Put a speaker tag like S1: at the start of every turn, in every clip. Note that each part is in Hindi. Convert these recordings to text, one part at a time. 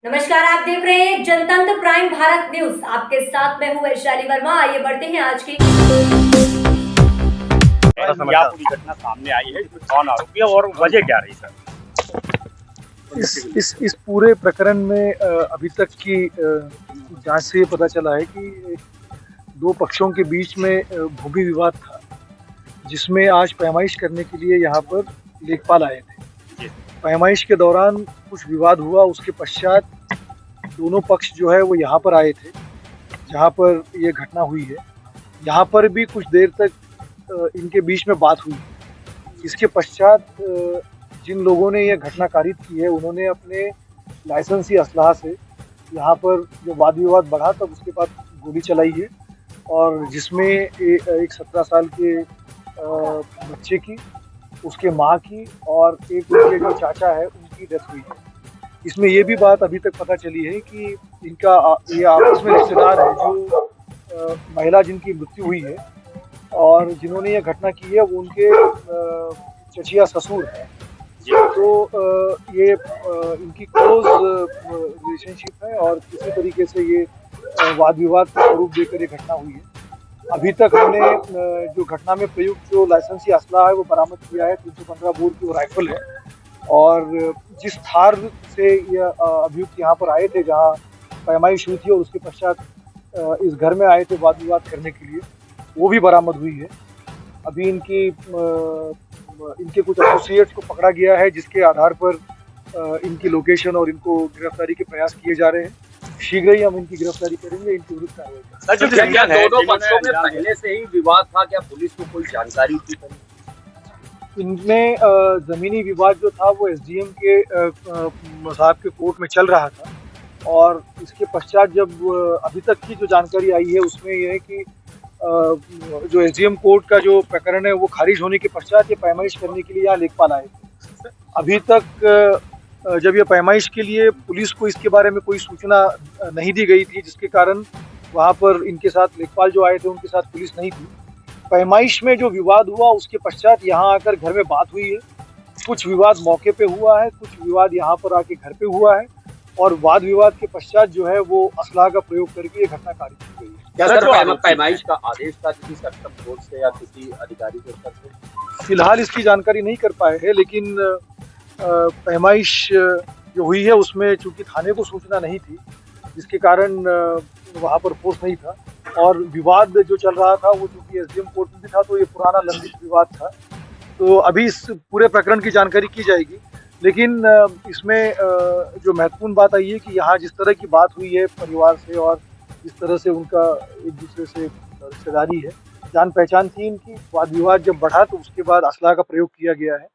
S1: नमस्कार, आप देख रहे हैं जनतंत्र प्राइम भारत न्यूज। आपके साथ मैं हूं वैशाली वर्मा। आइए बढ़ते हैं आज की।
S2: क्या पूरी घटना सामने आई है, इसमें कौन आरोपी है और वजह क्या रही सर?
S3: इस पूरे प्रकरण में अभी तक की जांच से ये पता चला है कि दो पक्षों के बीच में भूमि विवाद था, जिसमें आज पैमाइश करने के लिए यहाँ पर लेखपाल आए थे। पैमाइश के दौरान कुछ विवाद हुआ, उसके पश्चात दोनों पक्ष जो है वो यहाँ पर आए थे जहाँ पर ये घटना हुई है। यहाँ पर भी कुछ देर तक इनके बीच में बात हुई। इसके पश्चात जिन लोगों ने यह घटना कारित की है, उन्होंने अपने लाइसेंसी असलहा से यहाँ पर जो वाद विवाद बढ़ा तब उसके बाद गोली चलाई है, और जिसमें एक 17 साल के बच्चे की, उसके माँ की और एक उनके जो चाचा है उनकी डेथ हुई है। इसमें ये भी बात अभी तक पता चली है कि इनका ये आपस में रिश्तेदार है, जो महिला जिनकी मृत्यु हुई है और जिन्होंने ये घटना की है वो उनके चचिया ससुर है। तो ये इनकी क्लोज रिलेशनशिप है और किसी तरीके से ये वाद विवाद का स्वरूप देकर ये घटना हुई है। अभी तक हमने जो घटना में प्रयुक्त जो लाइसेंसी असला है वो बरामद किया है। 315 बोर की वो राइफल है, और जिस थार से ये अभियुक्त यहाँ पर आए थे जहाँ पैमाइश हुई थी और उसके पश्चात इस घर में आए थे वाद विवाद करने के लिए, वो भी बरामद हुई है। अभी इनके कुछ एसोसिएट्स को पकड़ा गया है, जिसके आधार पर इनकी लोकेशन और इनको गिरफ्तारी के प्रयास किए जा रहे हैं। शीघ्र ही हम इनकी गिरफ्तारी करेंगे, इनकी विरुद्ध कार्रवाई।
S4: क्या दोनों पक्षों में पहले से ही विवाद था? क्या पुलिस को कोई जानकारी थी?
S3: इनमें जमीनी विवाद जो था वो एसडीएम के साहब के कोर्ट में चल रहा था, और इसके पश्चात जब अभी तक की जो जानकारी आई है उसमें यह है कि जो एसडीएम कोर्ट का जो प्रकरण है वो खारिज होने के पश्चात ये पैमाइश करने के लिए यहाँ लेखपाल आए थे। अभी तक जब ये पैमाइश के लिए पुलिस को इसके बारे में कोई सूचना नहीं दी गई थी, जिसके कारण वहाँ पर इनके साथ लेखपाल जो आए थे उनके साथ पुलिस नहीं थी। पैमाइश में जो विवाद हुआ उसके पश्चात यहाँ आकर घर में बात हुई है। कुछ विवाद मौके पे हुआ है, कुछ विवाद यहाँ पर आके घर पे हुआ है, और वाद विवाद के पश्चात जो है वो असलाह का प्रयोग करके ये घटना कारित की गई है।
S4: क्या सर पैमाइश का आदेश था किसी सक्षम कोर्ट से या किसी अधिकारी के स्तर से?
S3: फिलहाल इसकी जानकारी नहीं कर पाए हैं, लेकिन पैमाइश जो हुई है उसमें चूंकि थाने को सूचना नहीं थी, जिसके कारण वहाँ पर फोर्स नहीं था, और विवाद जो चल रहा था वो चूंकि एसडीएम कोर्ट में भी था तो ये पुराना लंबित विवाद था। तो अभी इस पूरे प्रकरण की जानकारी की जाएगी, लेकिन इसमें जो महत्वपूर्ण बात आई है कि यहाँ जिस तरह की बात हुई है परिवार से और जिस तरह से उनका एक दूसरे से रिश्तेदारी है, जान पहचान थी इनकी, वाद विवाद जब बढ़ा तो उसके बाद असलाह का प्रयोग किया गया है।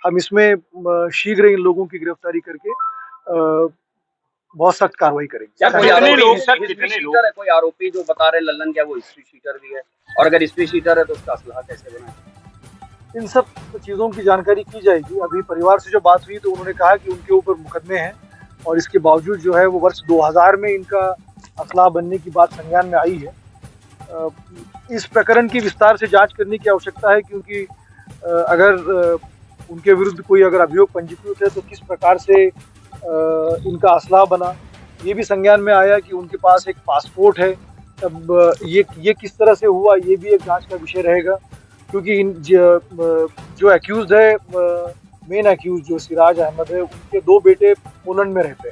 S3: हम इसमें शीघ्र इन लोगों की गिरफ्तारी करके बहुत सख्त कार्रवाई करेंगे।
S4: कोई आरोपी जो बता रहे लल्लन, क्या वो हिस्ट्री शीटर भी है? और अगर हिस्ट्री शीटर है तो उसका असलाह कैसे बनाए?
S3: इन सब चीज़ों की जानकारी की जाएगी। अभी परिवार से जो बात हुई तो उन्होंने कहा कि उनके ऊपर मुकदमे हैं, और इसके बावजूद जो है वो वर्ष 2000 में इनका असलाह बनने की बात संज्ञान में आई है। इस प्रकरण की विस्तार से जांच करने की आवश्यकता है, क्योंकि अगर उनके विरुद्ध कोई अगर अभियोग पंजीकृत है तो किस प्रकार से इनका असलाह बना, ये भी संज्ञान में आया कि उनके पास एक पासपोर्ट है। अब ये किस तरह से हुआ, ये भी एक जांच का विषय रहेगा, क्योंकि जो एक्यूज है, मेन एक्यूज जो सिराज अहमद है, उनके 2 बेटे पोलैंड में रहते हैं।